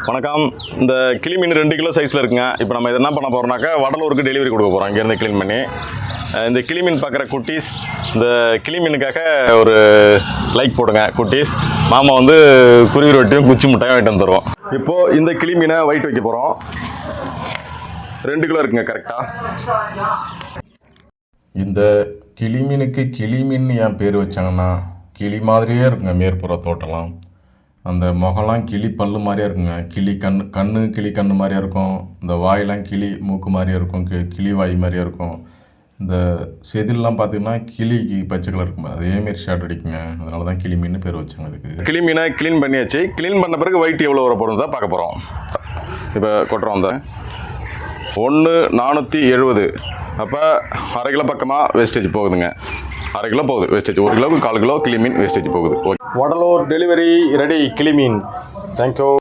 வணக்கம். இந்த கிளி மீன் 2 கிலோ சைஸில் இருக்குங்க. இப்போ நம்ம இது என்ன பண்ண போகிறோம்னாக்கா வடலூருக்கு டெலிவரி கொடுக்க போகிறோம். இங்கேருந்து க்ளீன் பண்ணி இந்த கிளி மீன் பார்க்குற குட்டீஸ், இந்த கிளி மீனுக்காக ஒரு லைக் போடுங்க குட்டீஸ். மாமா வந்து குருவி ரொட்டியும் குச்சி முட்டையும் வாங்கிட்டு வந்துடுவோம். இப்போது இந்த கிளி மீனை வெயிட் வைக்க போகிறோம். 2 கிலோ இருக்குங்க கரெக்டாக. இந்த கிளி மீனுக்கு கிளி மீன் ஏன் பேர் வச்சாங்கன்னா, கிளி மாதிரியே இருக்குங்க மேற்புற தோட்டலாம். அந்த முகம்லாம் கிளி பல்லு மாதிரியே இருக்குங்க. கிளி கண்ணு கிளி கண்ணு மாதிரியே இருக்கும். இந்த வாயெல்லாம் கிளி மூக்கு மாதிரியே இருக்கும். கிளி வாய் மாதிரியே இருக்கும். இந்த செதில்லாம் பார்த்தீங்கன்னா கிளிக்கு பச்சை கலர் இருக்கும். அதேமாரி ஷேட் அடிக்குங்க. அதனால தான் கிளி மீன் பேர் வச்சாங்க அதுக்கு. கிளி மீனை க்ளீன் பண்ணியாச்சு. க்ளீன் பண்ண பிறகு வெயிட் எவ்வளோ வர போகிறது தான் பார்க்க போகிறோம். இப்போ கொட்டுறோம். அந்த 1,470. அப்போ 1/2 கிலோ பக்கமாக வேஸ்டேஜ் போகுதுங்க. 1/2 கிலோ போகுது வேஸ்டேஜ். 1 கிலோவுக்கு 1/4 கிலோ கிளி மீன் வேஸ்டேஜ் போகுது. Okay, Vadalur delivery ready. கிளி மீன். தேங்க்யூ.